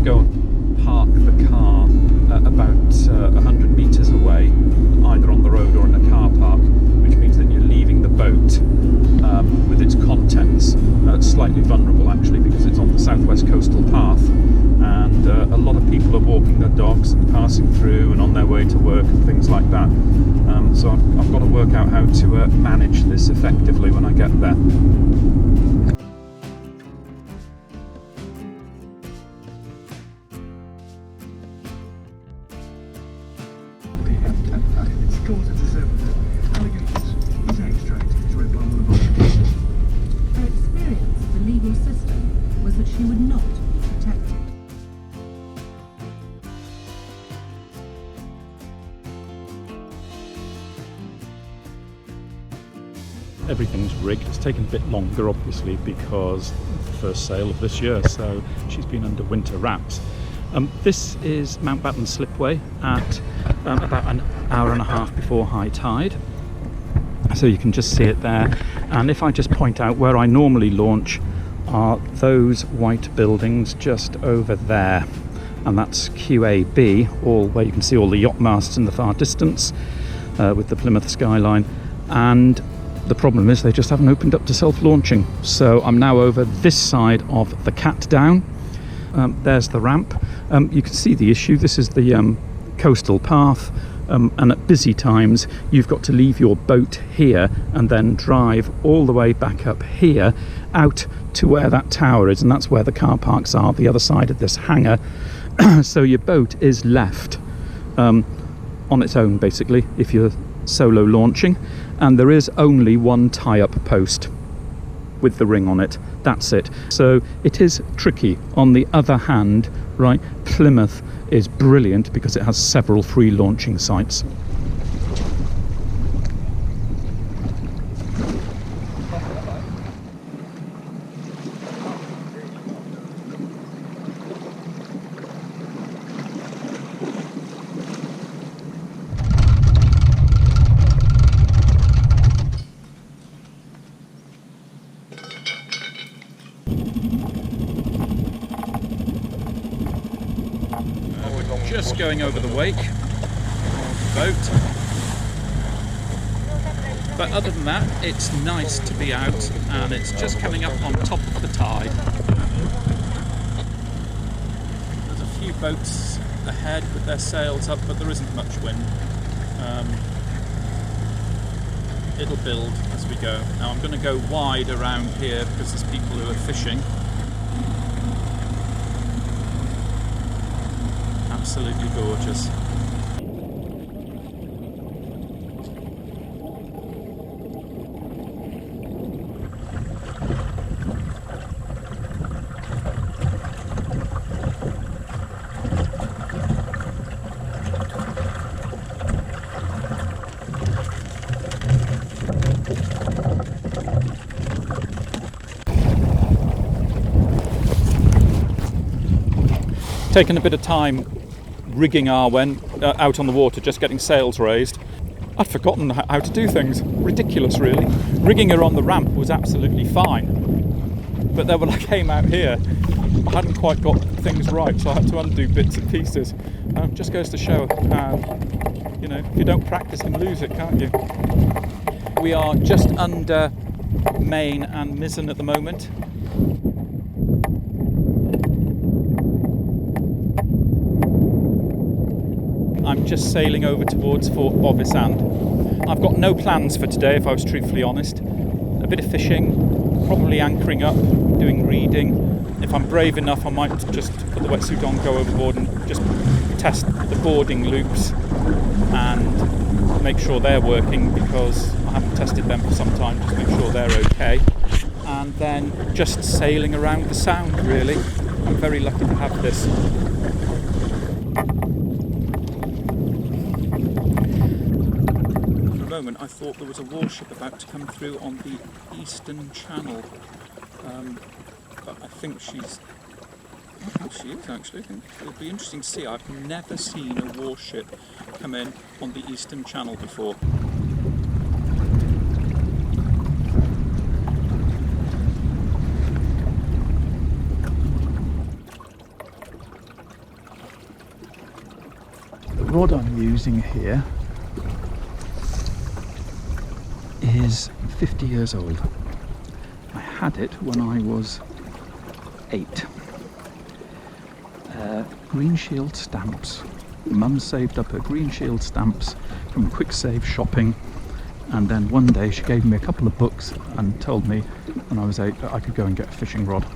go and park the car about 100 metres away, either on the road or in a car park, which means that you're leaving the boat with its contents slightly vulnerable, actually, because it's on the southwest coastal path, and a lot of people are walking their dogs and passing through and on their way to work and things like that. So I've got to work out how to manage this effectively when I get there. Her experience of the legal system was that she would not be protected. Everything's rigged. It's taken a bit longer, obviously, because it's the first sail of this year, so she's been under winter wraps. This is Mountbatten Slipway at about an hour and a half before high tide. So you can just see it there. And if I just point out where I normally launch are those white buildings just over there. And that's QAB, where you can see all the yacht masts in the far distance with the Plymouth skyline. And the problem is they just haven't opened up to self-launching. So I'm now over this side of the Cat Down. There's the ramp. You can see the issue. This is the coastal path. And at busy times you've got to leave your boat here and then drive all the way back up here out to where that tower is, and that's where the car parks are, the other side of this hangar. So your boat is left on its own, basically, if you're solo launching, and there is only one tie-up post with the ring on it. That's it. So it is tricky. On the other hand, right, Plymouth is brilliant because it has several free launching sites. Just going over the wake of the boat, but other than that it's nice to be out, and it's just coming up on top of the tide. There's a few boats ahead with their sails up, but there isn't much wind. It'll build as we go. Now I'm going to go wide around here because there's people who are fishing. Absolutely gorgeous. Taken a bit of time rigging Arwen out on the water, just getting sails raised. I'd forgotten how to do things. Ridiculous, really. Rigging her on the ramp was absolutely fine, but then when I came out here I hadn't quite got things right, so I had to undo bits and pieces. Just goes to show how, you know, if you don't practice and lose it, can't you? We are just under main and mizzen at the moment. I'm just sailing over towards Fort Bovisand. I've got no plans for today, if I was truthfully honest. A bit of fishing, probably anchoring up, doing reading. If I'm brave enough, I might just put the wetsuit on, go overboard and just test the boarding loops and make sure they're working, because I haven't tested them for some time, just make sure they're okay. And then just sailing around the sound, really. I'm very lucky to have this. Moment, I thought there was a warship about to come through on the eastern channel, but I think she is actually. I think it'll be interesting to see. I've never seen a warship come in on the eastern channel before. rod I'm using here is 50 years old. I had it when I was 8. Green Shield stamps. Mum saved up her Green Shield stamps from quick save shopping, and then one day she gave me a couple of books and told me when I was 8 that I could go and get a fishing rod.